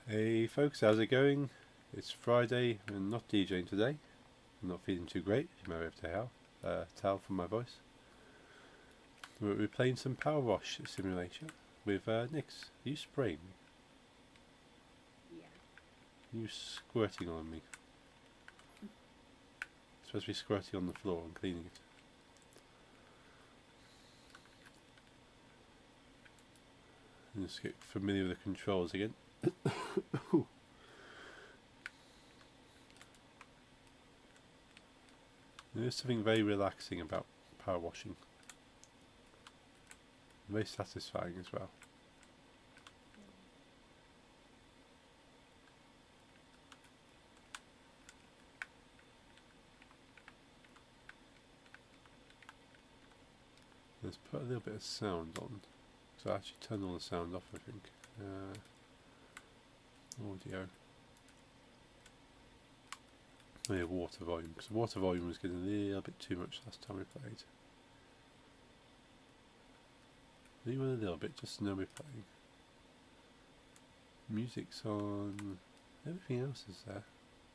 Hey folks, how's it going? It's Friday and not DJing today. I'm not feeling too great, you may be able to tell from my voice. We're playing some Powerwash Simulation with Nix. Are you spraying me? Yeah. Are you squirting on me? It's supposed to be squirting on the floor and cleaning it. And just get familiar with the controls again. There is something very relaxing about power washing. Very satisfying as well. Let's put a little bit of sound on. So I actually turned all the sound off, I think. Audio. Oh yeah, water volume, because the water volume was getting a little bit too much last time we played. Even a little bit, just to know we're playing. Music's on. Everything else is there.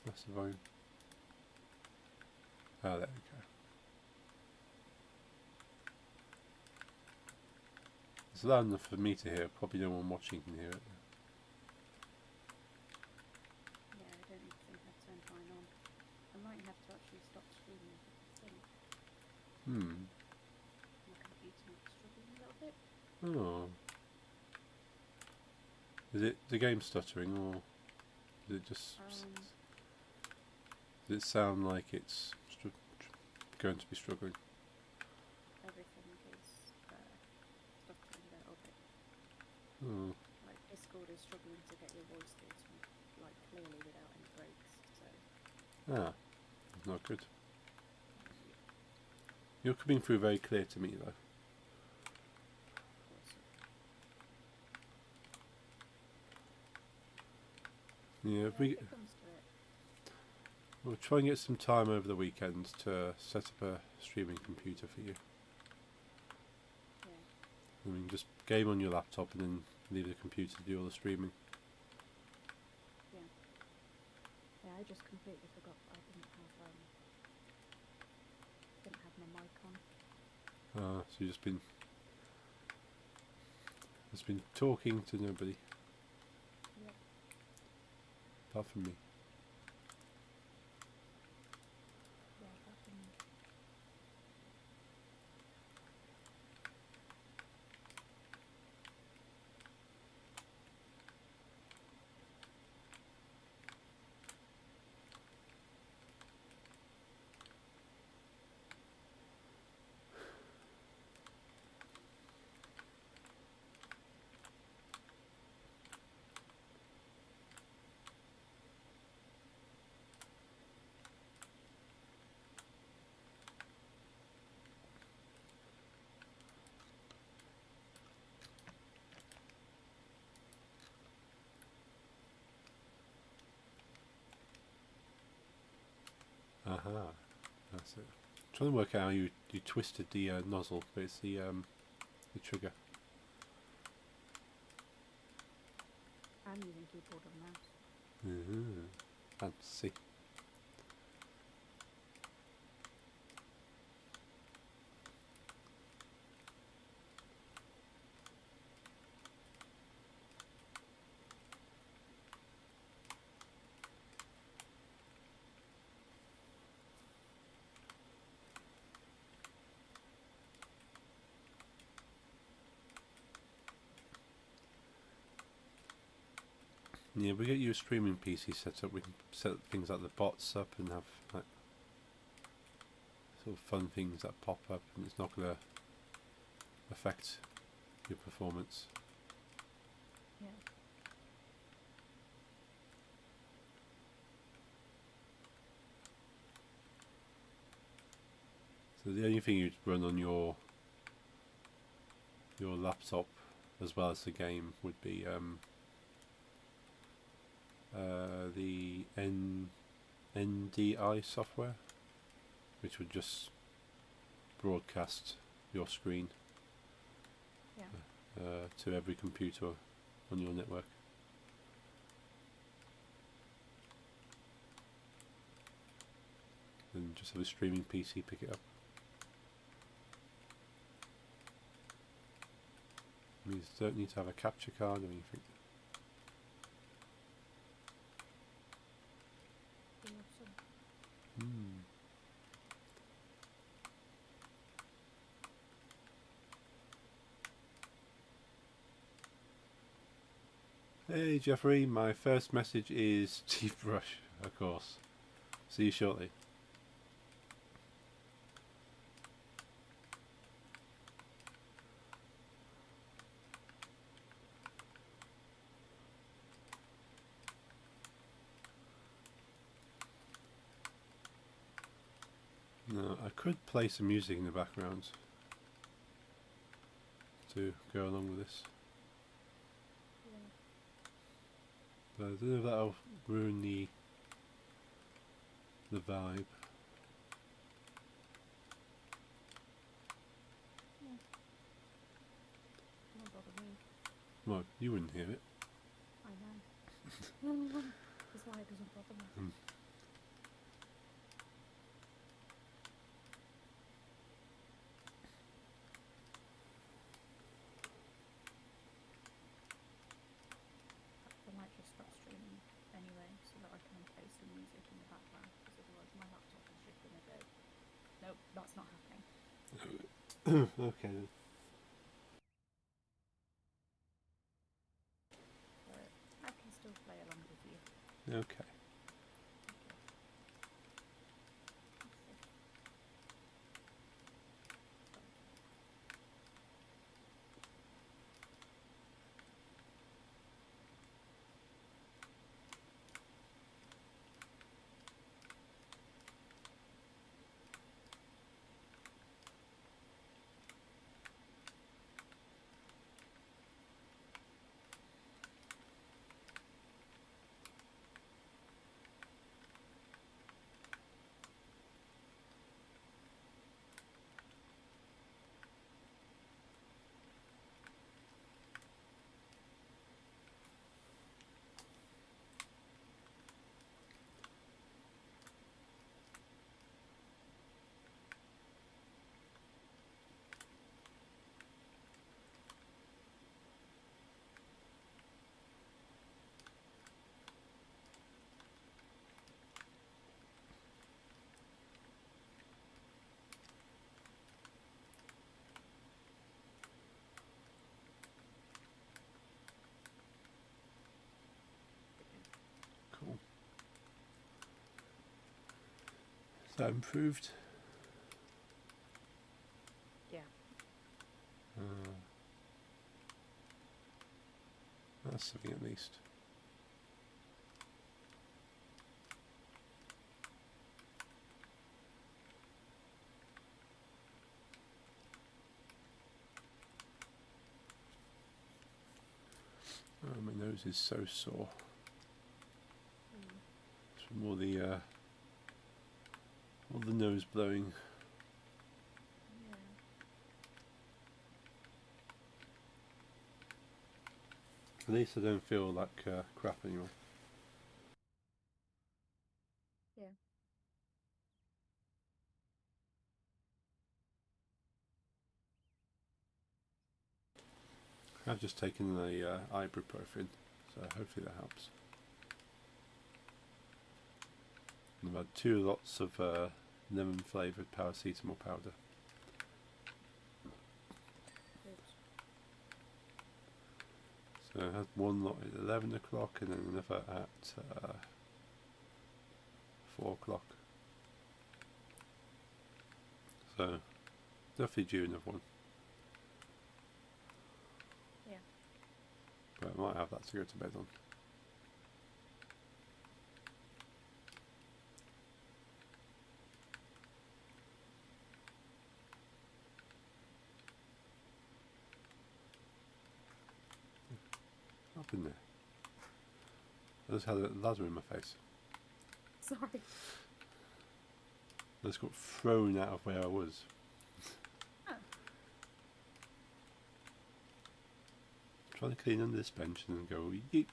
That's the volume. Oh, there we go. It's loud enough for me to hear. Probably no one watching can hear it. Yeah, I don't think I've turned mine on. I might have to actually stop streaming, I think. My computer might be struggling a little bit. Oh. Is it the game stuttering, or is it just... does it sound like it's going to be struggling? Everything is stuttering a little bit. Oh. Like, Discord is struggling to get your voice through to me, like, clearly without any breaks, so... Ah. Not good. You're coming through very clear to me, though. Yeah, if it comes to it. We'll try and get some time over the weekend to set up a streaming computer for you. Yeah. I mean, just game on your laptop and then leave the computer to do all the streaming. Yeah. Yeah, I just completely forgot that I didn't have my mic on. So you've just been talking to nobody. Yep. Apart from me. Yeah, apart from me. Aha. That's it. I'm trying to work out how you twisted the nozzle, but it's the trigger. I'm using keyboard and mouse. Fancy. Yeah, we get you a streaming PC set up. We can set things like the bots up and have like sort of fun things that pop up, and it's not going to affect your performance. Yeah. So the only thing you'd run on your laptop as well as the game would be the NDI software, which would just broadcast your screen Yeah. to every computer on your network. and just have a streaming PC pick it up. I mean, you don't need to have a capture card or anything. Awesome. Hey Jeffrey, my first message is teeth brush, of course. See you shortly. No, I could play some music in the background to go along with this. Yeah. But I don't know if that'll ruin the vibe. Yeah. Don't bother me. Well, you wouldn't hear it. I know. That's why it doesn't bother me. I might just stop streaming anyway, so that I can play some music in the background, because otherwise my laptop is just going to go, nope, that's not happening. Okay then. But I can still play along with you. Okay. Cool. Is that improved? Yeah. That's something at least. Oh, my nose is so sore. It's from all the nose blowing. Yeah. At least I don't feel like crap anymore. Yeah. I've just taken the ibuprofen, so hopefully that helps. And I've had 2 lots of lemon flavoured paracetamol powder. Good. So I had 1 lot at 11 o'clock and then another at 4 o'clock. So definitely due another one. Yeah. But I might have that to go to bed on. Up in there. I just had a ladder in my face. Sorry. I just got thrown out of where I was. Oh. Trying to clean under this bench and then go yeet.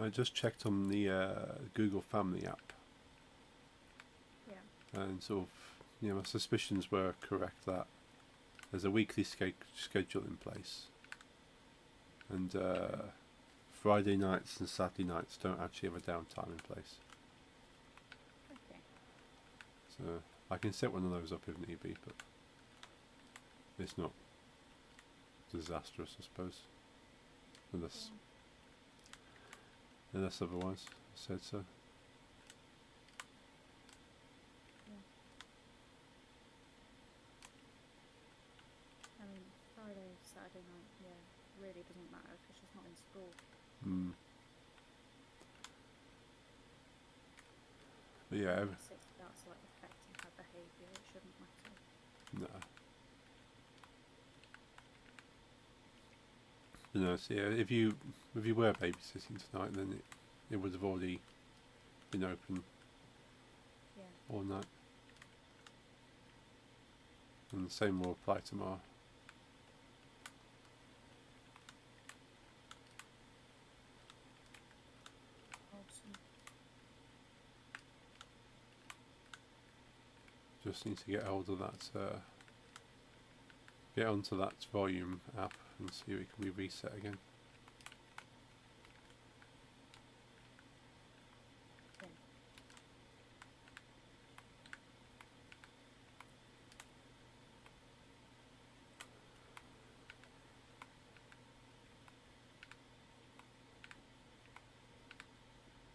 I just checked on the Google Family app, Yeah. and sort of, my suspicions were correct that there's a weekly schedule in place, and Friday nights and Saturday nights don't actually have a downtime in place. Okay. So I can set one of those up if need be, but it's not disastrous, I suppose, unless otherwise said so. Yeah. I mean, Friday, Saturday night, yeah, really doesn't matter because she's not in school. But yeah, Unless that's like affecting her behaviour, it shouldn't matter. no. So yeah, if you were babysitting tonight, then it would have already been open Yeah. all night, and the same will apply tomorrow. Awesome. Just need to get hold of that, get onto that volume app and see if it can be reset again. Okay.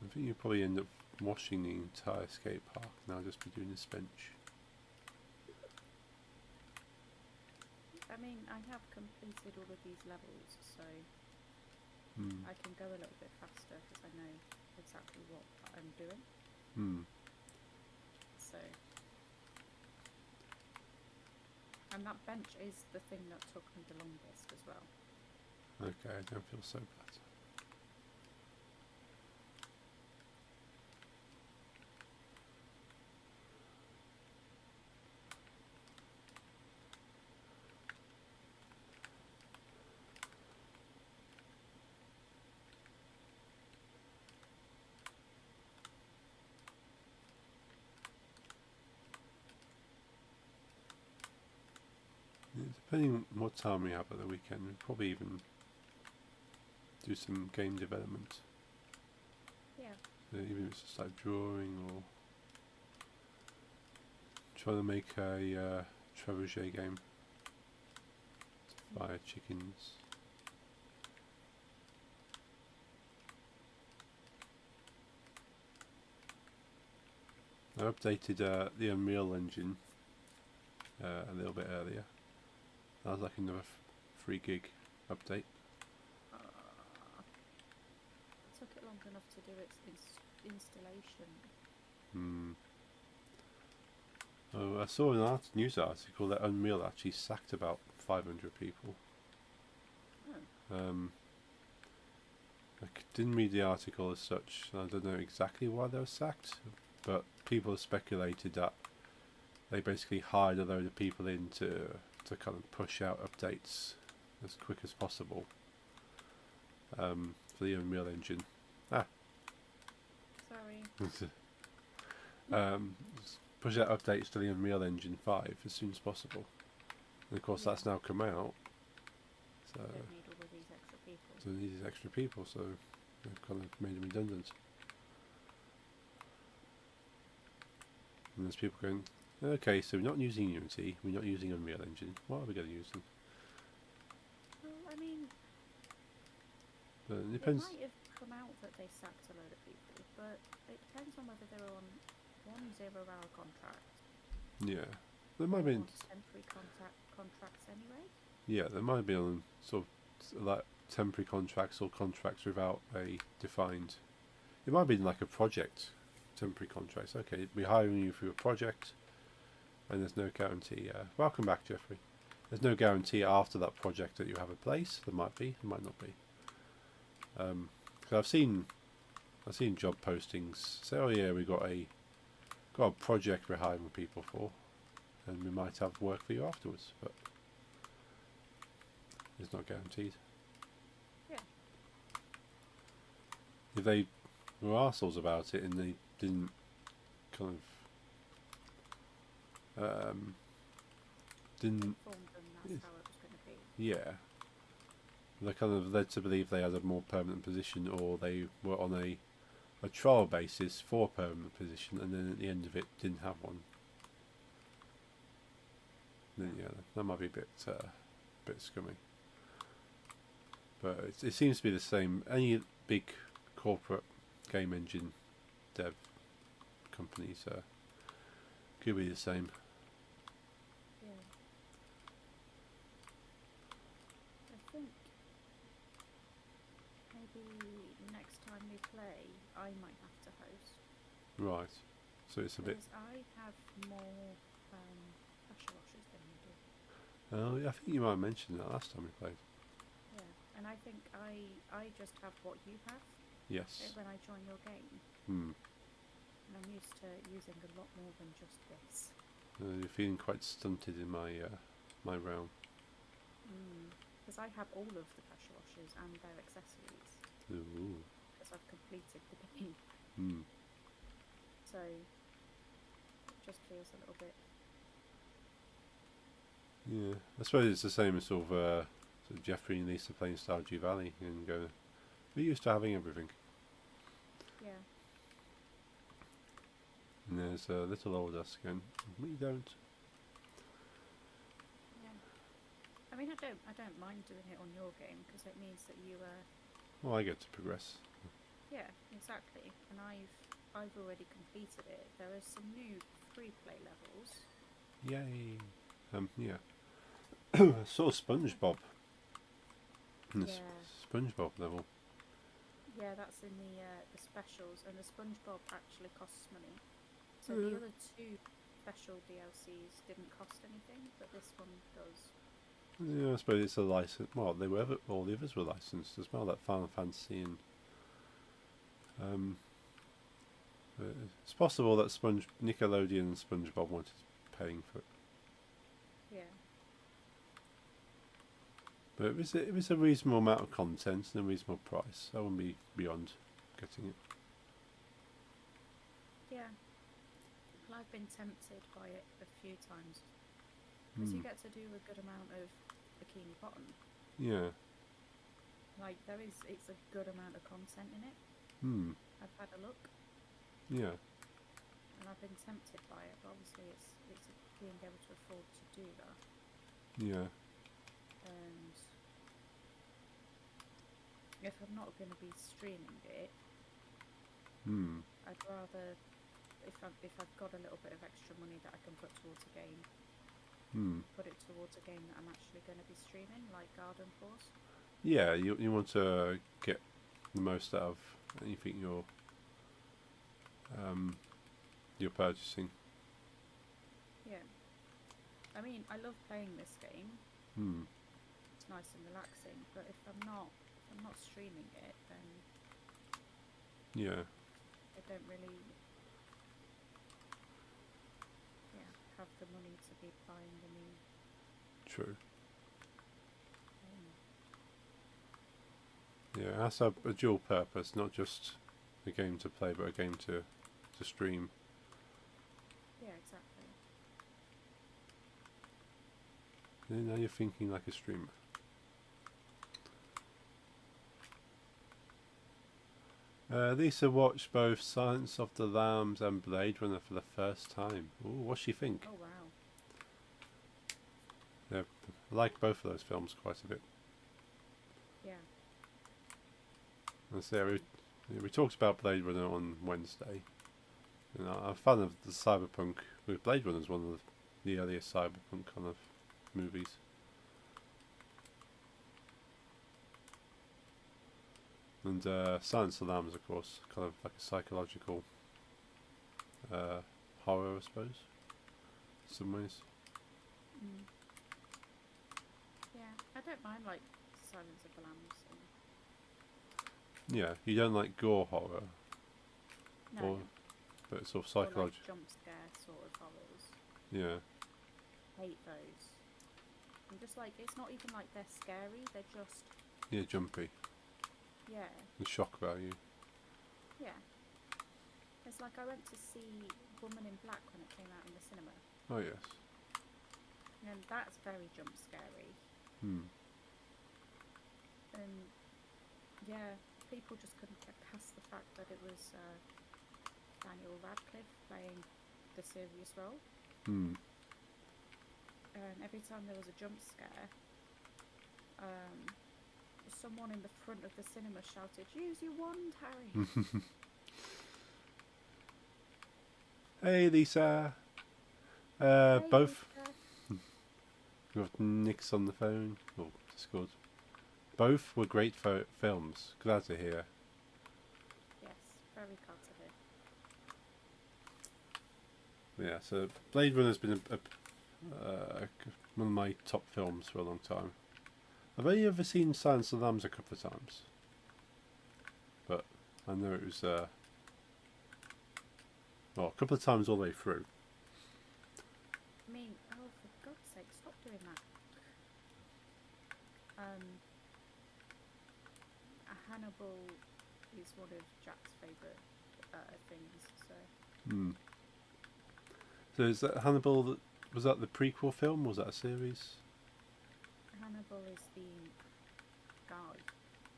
I think you'll probably end up washing the entire skate park and I'll just be doing this bench. I mean, I have completed all of these levels, so I can go a little bit faster because I know exactly what I'm doing. So, and that bench is the thing that took me the longest as well. Okay, I don't feel so bad. Depending on what time we have at the weekend, we'll probably even do some game development. Yeah. Even if it's just like drawing or trying to make a trebuchet game to fire chickens. I updated the Unreal Engine a little bit earlier. That was like another 3 gig update. It took it long enough to do its installation. Oh, I saw an news article that Unreal actually sacked about 500 people. Oh. I didn't read the article as such. I don't know exactly why they were sacked, but people have speculated that they basically hired a load of people in to kind of push out updates as quick as possible for the Unreal Engine. Sorry. Push out updates to the Unreal Engine 5 as soon as possible. And of course that's now come out. So Don't need all of these extra people. So they needed extra people, so they've kind of made them redundant. And there's people going, okay, so we're not using Unity, we're not using Unreal Engine, what are we going to use then? Well, I mean, But it depends. It might have come out that they sacked a load of people, but it depends on whether they're on 1 0-hour contract. Yeah, there might be temporary contracts anyway. Yeah, there might be on sort of like temporary contracts or contracts without a defined. It might be like a project, temporary contracts. Okay, we're hiring you for a project, and there's no guarantee. Welcome back, Jeffrey. There's no guarantee after that project that you have a place. There might be, there might not be. Because I've seen job postings say, oh yeah, we got a project we're hiring people for, and we might have work for you afterwards, but it's not guaranteed. Yeah. if they were arseholes about it and they didn't kind of didn't Informed them that's how it was going to be. yeah, they kind of led to believe they had a more permanent position, or they were on a trial basis for a permanent position, and then at the end of it didn't have one. Then yeah, that might be a bit scummy. But it seems to be the same. Any big corporate game engine dev companies could be the same. Yeah. I think maybe next time we play, I might have to host. Right. So it's a bit. Because I have more pressure washers than you do. Oh, yeah, I think you might have mentioned that last time we played. Yeah, and I think I just have what you have Yes. when I join your game. Hmm. And I'm used to using a lot more than just this. You're feeling quite stunted in my my realm. Because I have all of the pressure washers and their accessories. Ooh. Because I've completed the game. Hmm. So it just feels a little bit. Yeah, I suppose it's the same as sort of Jeffrey and Lisa playing Stardew Valley and go. We're used to having everything. Yeah. And there's a little old us going, we don't. Yeah. I mean, I don't mind doing it on your game because it means that you Well, I get to progress. Yeah, exactly. And I've already completed it. There are some new free play levels. Yay. Yeah. I saw SpongeBob. In the Yeah. SpongeBob level. Yeah, that's in the specials, and the SpongeBob actually costs money. So the other two special DLCs didn't cost anything, but this one does. Yeah, I suppose it's a license. Well, they were all the others were licensed as well. That Final Fantasy and it's possible that Nickelodeon and SpongeBob wanted paying for it. Yeah. But it was a reasonable amount of content and a reasonable price. I wouldn't be beyond getting it. Yeah. Well, I've been tempted by it a few times. Because you get to do a good amount of Bikini Bottom. Yeah. Like, it's a good amount of content in it. I've had a look. Yeah. And I've been tempted by it, but obviously it's being able to afford to do that. Yeah. And if I'm not going to be streaming it, I'd rather, if I've got a little bit of extra money that I can put towards a game, put it towards a game that I'm actually going to be streaming, like Garden Force. Yeah, you want to get the most out of anything you're purchasing. Yeah. I mean, I love playing this game. It's nice and relaxing, but if I'm not streaming it, then yeah, I don't really have the money to be buying the new. true. Yeah, it has to have a dual purpose, not just a game to play, but a game to stream. Yeah, exactly. Yeah, now you're thinking like a streamer. Lisa watched both Silence of the Lambs and Blade Runner for the first time. Ooh, what's she think? Oh wow. Yeah, I like both of those films quite a bit. Yeah. And so we talked about Blade Runner on Wednesday. And I'm a fan of the cyberpunk. Blade Runner is one of the earliest cyberpunk kind of movies. And Silence of the Lambs, of course, kind of like a psychological horror, I suppose, in some ways. Yeah, I don't mind like Silence of the Lambs. Yeah, you don't like gore horror, No. but sort of Or like psychological. jump scare sort of horrors. Yeah. Hate those. I'm just like, it's not even like they're scary. They're just. Yeah, jumpy. Yeah. The shock value. Yeah. It's like I went to see Woman in Black when it came out in the cinema. Oh yes. And that's very jump scary. Hmm. And yeah, people just couldn't get past the fact that it was Daniel Radcliffe playing the serious role. Hmm. And every time there was a jump scare, someone in the front of the cinema shouted, "Use your wand, Harry!" Hey Lisa. Hey, Both. Lisa. We've got Nick's on the phone. Oh, Discord. Both were great films. Glad to hear. Yes, very glad to hear. Yeah, so Blade Runner's been one of my top films for a long time. I've only ever seen Silence of the Lambs a couple of times, but I know it was a couple of times all the way through. I mean, oh, for God's sake, stop doing that. Hannibal is one of Jack's favourite things, so... Hmm. So is that Hannibal, was that the prequel film, or was that a series? Hannibal is the guy.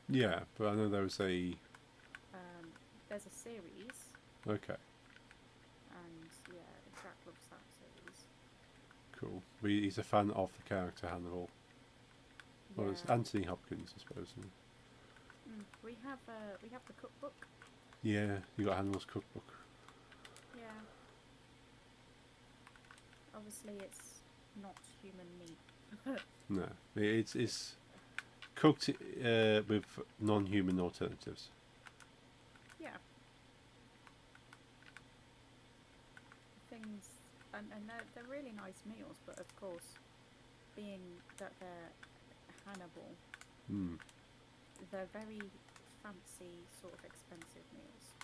Yeah, but I know there was a... There's a series. Okay. And yeah, Jack loves that series. Cool. He's a fan of the character Hannibal. Well, it's Anthony Hopkins, I suppose. Isn't it? We have the cookbook. Yeah, you got Hannibal's cookbook. Yeah. Obviously, it's not human meat. No, it's cooked with non-human alternatives. Yeah. Things, and they're really nice meals, but of course, being that they're Hannibal, they're very fancy, sort of expensive meals.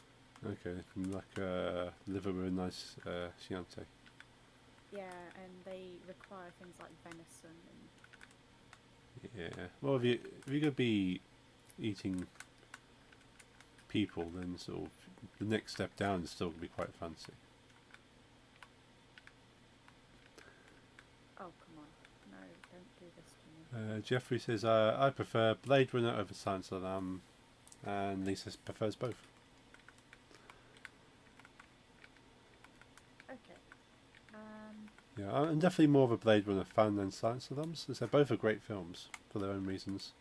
Okay, like liver with a nice Chianti. Yeah, and they require things like venison and... Yeah. Well, if you're going to be eating people, then sort of the next step down is still going to be quite fancy. Oh, come on. No, don't do this to me. Jeffrey says, I prefer Blade Runner over Silence of the Lamb, and Lisa prefers both. Okay. Yeah, I'm definitely more of a Blade Runner fan than Silence of the Lambs. So both are great films for their own reasons.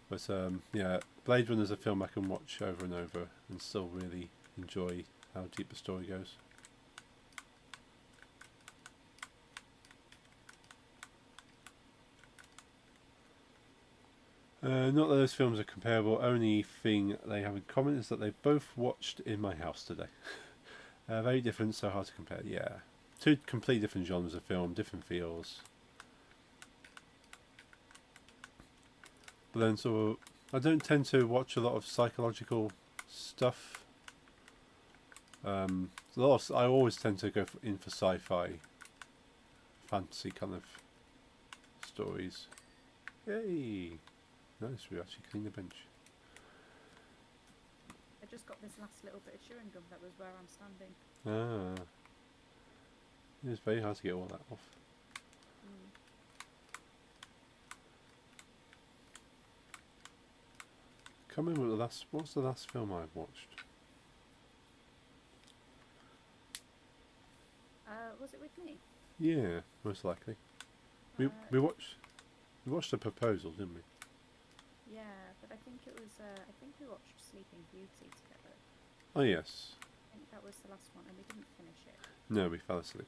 But yeah, Blade Runner is a film I can watch over and over and still really enjoy how deep the story goes. Not that those films are comparable, only thing they have in common is that they both watched in my house today. Very different, so hard to compare. Yeah, two completely different genres of film, different feels. But then sort of, I don't tend to watch a lot of psychological stuff. I always tend to go in for sci-fi, fantasy kind of stories. Yay! Nice, we actually cleaned the bench. I just got this last little bit of chewing gum that was where I'm standing. Ah. It's very hard to get all that off. Can't remember what's the last film I've watched? Was it with me? Yeah, most likely. We watched The Proposal, didn't we? Yeah, but I think it was. I think we watched Sleeping Beauty together. Oh yes. I think that was the last one, and we didn't finish it. No, we fell asleep.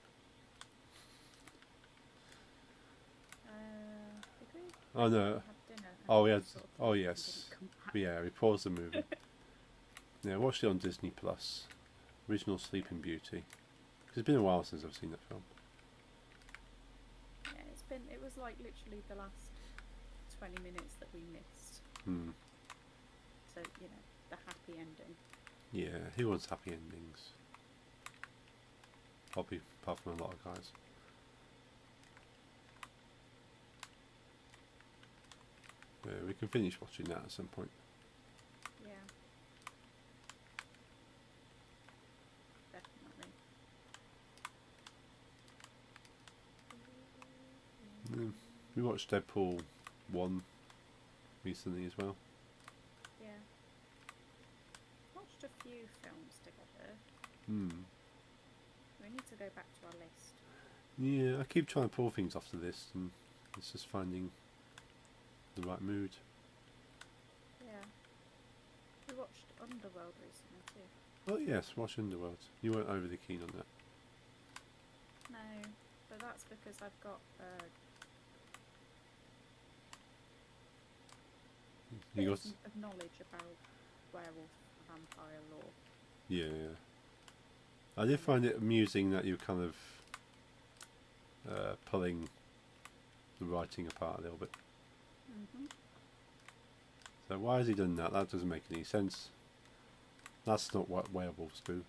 Did we? Oh no. Have dinner. Oh we yeah. sort of Oh didn't yes. come back. Yeah, we paused the movie. Yeah, I watched it on Disney Plus. Original Sleeping Beauty. 'Cause it's been a while since I've seen that film. Yeah, it was like literally the last 20 minutes that we missed. So, you know, the happy ending. Yeah, who wants happy endings? Probably, apart from a lot of guys. Yeah, we can finish watching that at some point. Yeah. We watched Deadpool 1 recently as well. Yeah. Watched a few films together. We need to go back to our list. Yeah, I keep trying to pull things off the list, and it's just finding the right mood. Yeah. We watched Underworld recently too. Oh yes, watch Underworld. You weren't overly keen on that. No, but that's because I've got You got of knowledge about werewolf vampire lore. yeah. I did find it amusing that you're kind of pulling the writing apart a little bit. So why has he done that? That doesn't make any sense. That's not what werewolves do.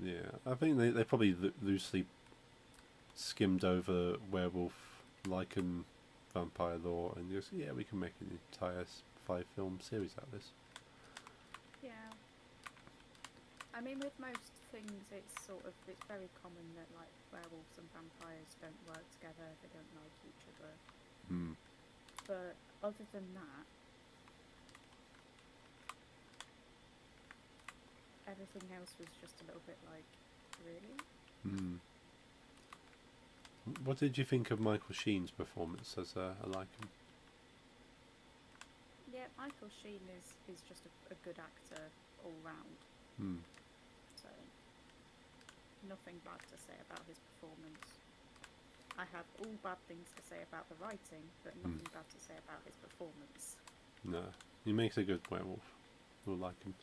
Yeah, I think they probably loosely skimmed over werewolf, lichen, vampire lore, and just yeah, we can make an entire 5-film series out of this. Yeah. I mean, with most things, it's very common that like werewolves and vampires don't work together. They don't like each other. But other than that, everything else was just a little bit like, really? What did you think of Michael Sheen's performance as a lichen? Yeah, Michael Sheen is just a good actor all round. So, nothing bad to say about his performance. I have all bad things to say about the writing, but nothing bad to say about his performance. No, he makes a good werewolf. We'll like him.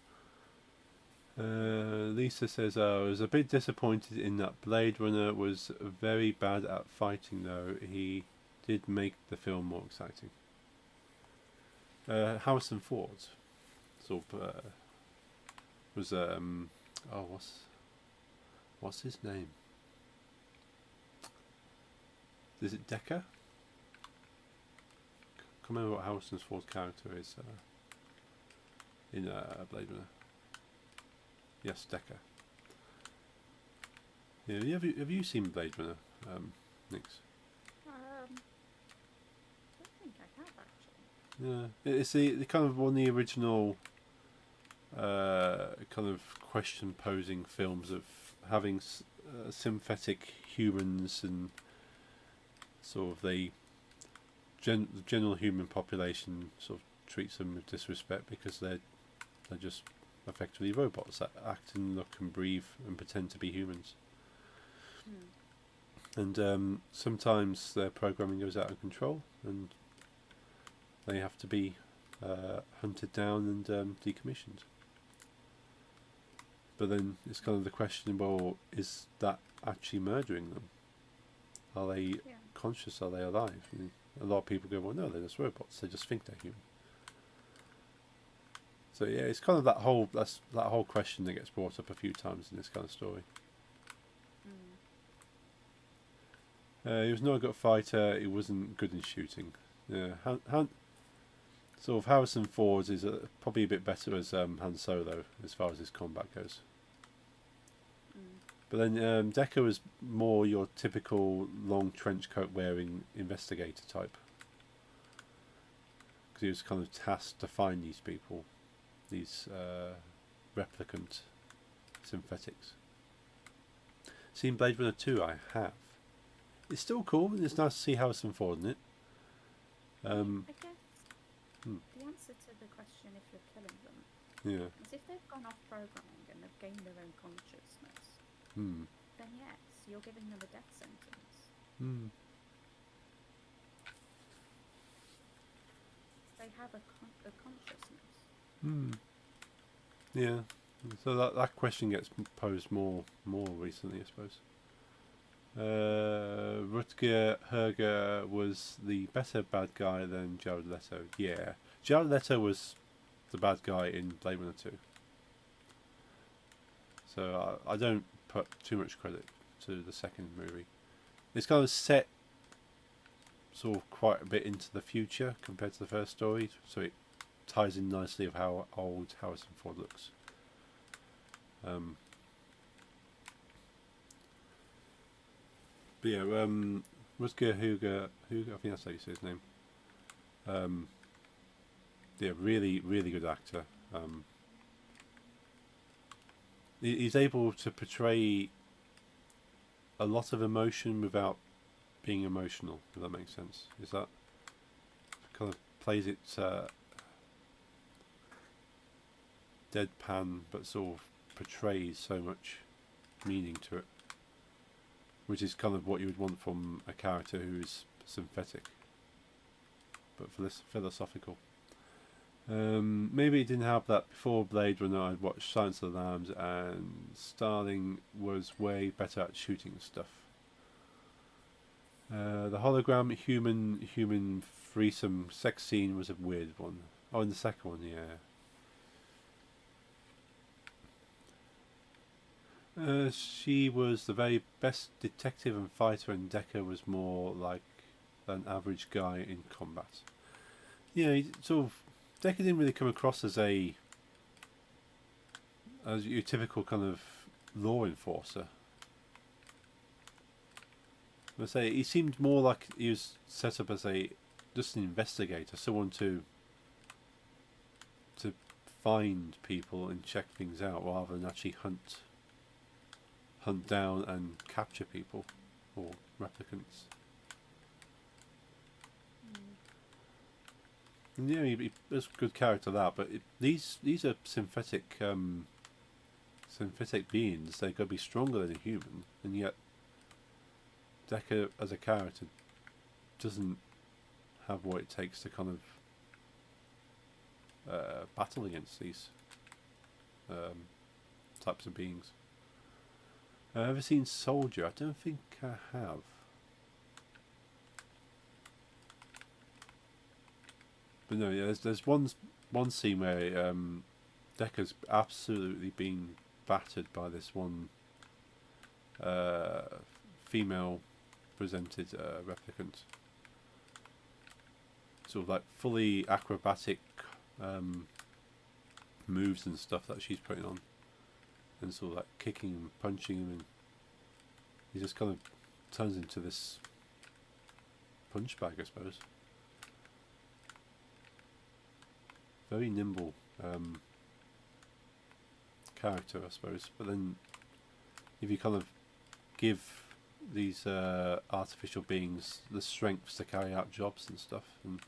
Lisa says, I was a bit disappointed in that Blade Runner was very bad at fighting, though. He did make the film more exciting. Harrison Ford sort of was what's his name? Is it Decker? Can't remember what Harrison Ford's character is in Blade Runner. Yes, Decker. Yeah, have you seen Blade Runner, Nix? I don't think I have actually. Yeah, it's the kind of one of the original kind of question posing films of having synthetic humans, and sort of the general human population sort of treats them with disrespect because they're just effectively robots that act and look and breathe and pretend to be humans. And sometimes their programming goes out of control and they have to be hunted down and decommissioned. But then it's kind of the question, well, is that actually murdering them? Are they conscious? Are they alive? And a lot of people go, well, no, they're just robots. They just think they're human. So yeah, it's kind of that whole question that gets brought up a few times in this kind of story. He was not a good fighter. He wasn't good in shooting. Yeah, sort of Harrison Ford is probably a bit better as Han Solo as far as his combat goes. But then Decker was more your typical long trench coat wearing investigator type, because he was kind of tasked to find these people, these replicant synthetics. Seen Blade Runner 2, I have. It's still cool, and it's nice to see Harrison Ford in it. I guess the answer to the question, if you're killing them, is if they've gone off programming and they've gained their own consciousness, then yes, you're giving them a death sentence. They have a consciousness. Yeah. So that question gets posed more recently, I suppose. Rutger Hauer was the better bad guy than Jared Leto. Yeah, Jared Leto was the bad guy in Blade Runner 2. So I don't put too much credit to the second movie. It's kind of set sort of quite a bit into the future compared to the first story, so it ties in nicely of how old Harrison Ford looks. But yeah, Rutger Hauger, I think that's how you say his name. Yeah, really, really good actor. He's able to portray a lot of emotion without being emotional, if that makes sense. Is that kind of plays it deadpan, but sort of portrays so much meaning to it, which is kind of what you would want from a character who is synthetic, but for this philosophical. Maybe it didn't have that before Blade Runner. I'd watched Silence of the Lambs, and Starling was way better at shooting stuff. The hologram human threesome sex scene was a weird one. Oh, and the second one, yeah. She was the very best detective and fighter, and Decker was more like an average guy in combat. Yeah, he sort of Decker didn't really come across as your typical kind of law enforcer. I say he seemed more like he was set up as just an investigator, someone to find people and check things out, rather than actually hunt down and capture people or replicants. And yeah, he was a good character that, but these are synthetic beings. They could be stronger than a human, and yet Decker as a character doesn't have what it takes to kind of battle against these types of beings. Ever seen Soldier? I don't think I have. But no, yeah, there's one scene where Decker's absolutely been battered by this one female presented replicant. Sort of like fully acrobatic moves and stuff that she's putting on, and sort of like kicking and punching him, and he just kind of turns into this punch bag, I suppose. Very nimble character, I suppose. But then, if you kind of give these artificial beings the strengths to carry out jobs and stuff, and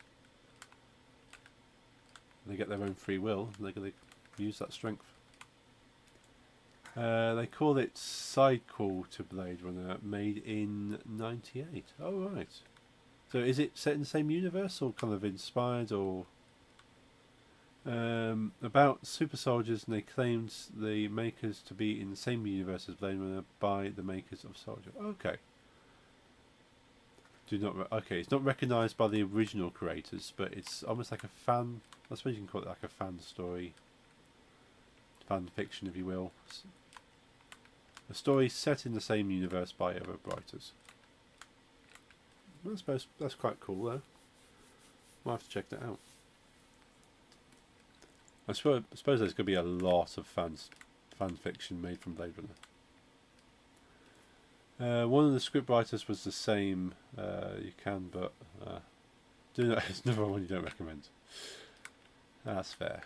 they get their own free will, they're going to use that strength. They call it sidequel to Blade Runner, made in '98. Oh, right. So is it set in the same universe, or kind of inspired, or... about super soldiers, and they claimed the makers to be in the same universe as Blade Runner by the makers of Soldier. Okay. Okay, it's not recognised by the original creators, but it's almost like a fan... I suppose you can call it like a fan story. Fan fiction, if you will. A story set in the same universe by other writers. I suppose that's quite cool, though. Might have to check that out. I suppose there's going to be a lot of fan fiction made from Blade Runner. One of the script writers was the same. You can, but it's another one you don't recommend. That's fair.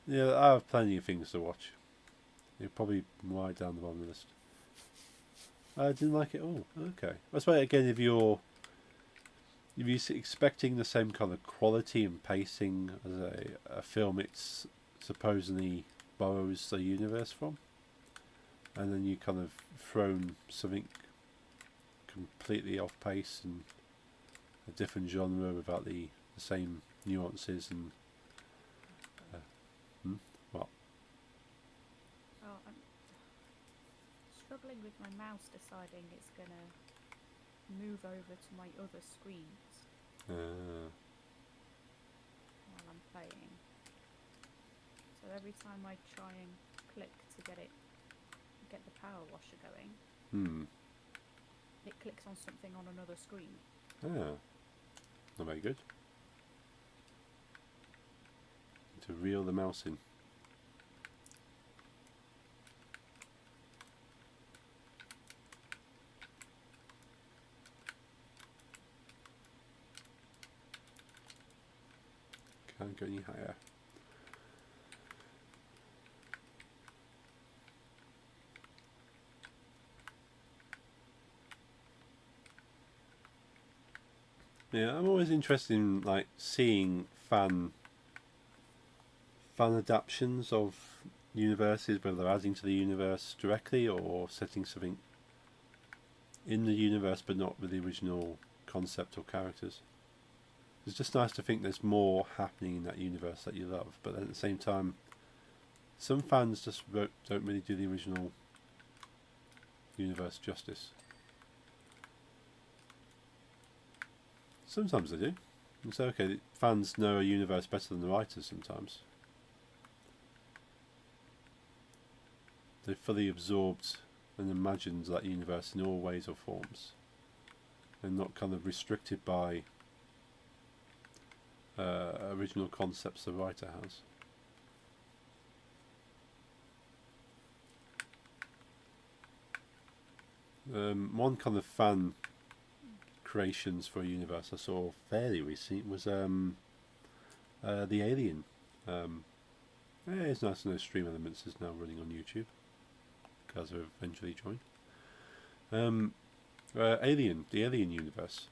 Yeah, I have plenty of things to watch. You're probably right down the bottom of the list. I didn't like it all. Okay. I suppose again, if you're expecting the same kind of quality and pacing as a film it's supposedly borrows the universe from, and then you kind of thrown something completely off pace and a different genre without the same nuances and what? Oh, I'm struggling with my mouse deciding it's gonna move over to my other screens while I'm playing. So every time I try and click to get the power washer going, it clicks on something on another screen. Not very good. To reel the mouse in. Can't go any higher. Yeah, I'm always interested in like seeing fan adaptations of universes, whether they're adding to the universe directly or setting something in the universe but not with the original concept or characters. It's just nice to think there's more happening in that universe that you love, but then at the same time, some fans just don't really do the original universe justice. Sometimes they do. It's okay, fans know a universe better than the writers sometimes. They've fully absorbed and imagined that universe in all ways or forms, and not kind of restricted by original concepts the writer has. One kind of fan creations for a universe I saw fairly recently was the Alien. It's nice to know Stream Elements is now running on YouTube, because I've eventually joined. Alien, the Alien universe.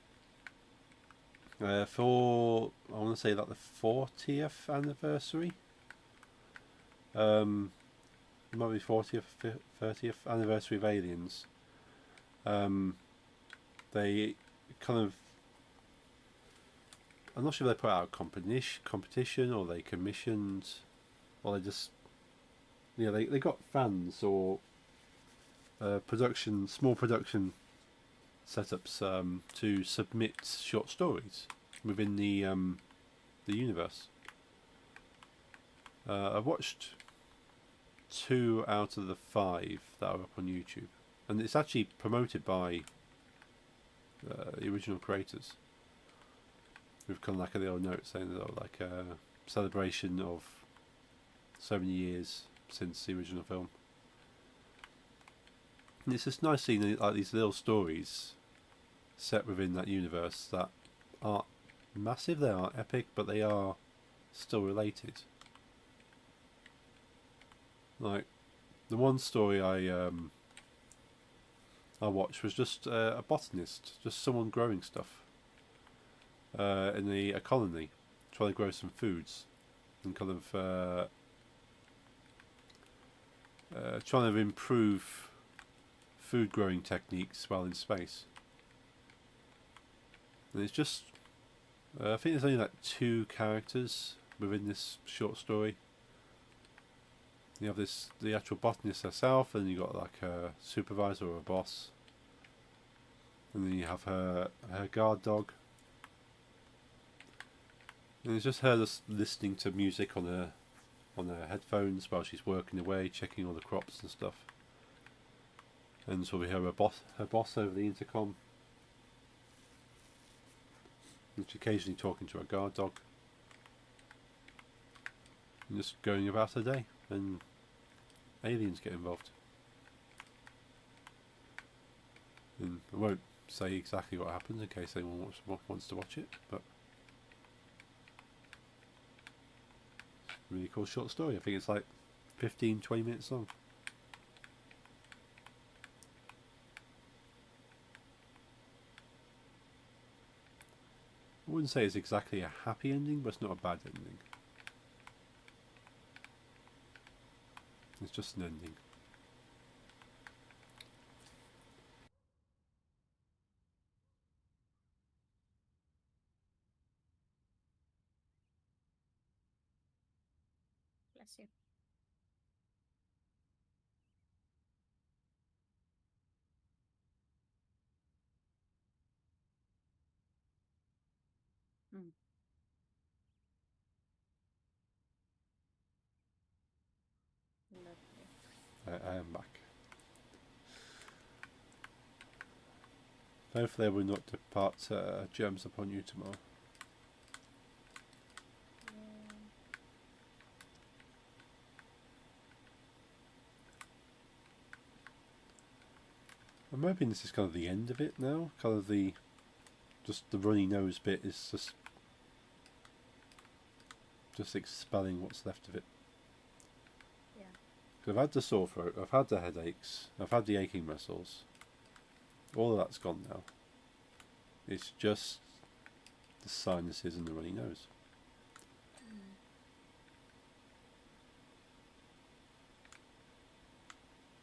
For, I want to say like the 40th anniversary. It might be 40th, 30th anniversary of Aliens. They kind of, I'm not sure if they put out a competition or they commissioned, or they just, they got fans or small production setups to submit short stories within the universe. I've watched 2 out of the 5 that are up on YouTube, and it's actually promoted by the original creators. We've kind of like a little note saying that like a celebration of so many years since the original film. And it's just nice seeing like these little stories set within that universe that aren't massive, they aren't epic, but they are still related. Like the one story I watched was just a botanist, just someone growing stuff in a colony, trying to grow some foods and kind of trying to improve food growing techniques while in space. And it's just, I think there's only like 2 characters within this short story. You have the actual botanist herself, and you got like a supervisor or a boss, and then you have her guard dog. And it's just her just listening to music on her headphones while she's working away, checking all the crops and stuff. And so we hear her boss over the intercom. And she's occasionally talking to her guard dog. And just going about her day. And aliens get involved. And I won't say exactly what happens in case anyone wants to watch it, but it's a really cool short story. I think it's like 15-20 minutes long. I wouldn't say it's exactly a happy ending, but it's not a bad ending. It's just an ending. Bless you. Mm. Lovely. I am back. Hopefully I will not depart germs upon you tomorrow. Yeah. I'm hoping this is kind of the end of it now. Kind of just the runny nose bit is just Just expelling what's left of it. Yeah. 'Cause I've had the sore throat, I've had the headaches, I've had the aching muscles. All of that's gone now. It's just the sinuses and the runny nose.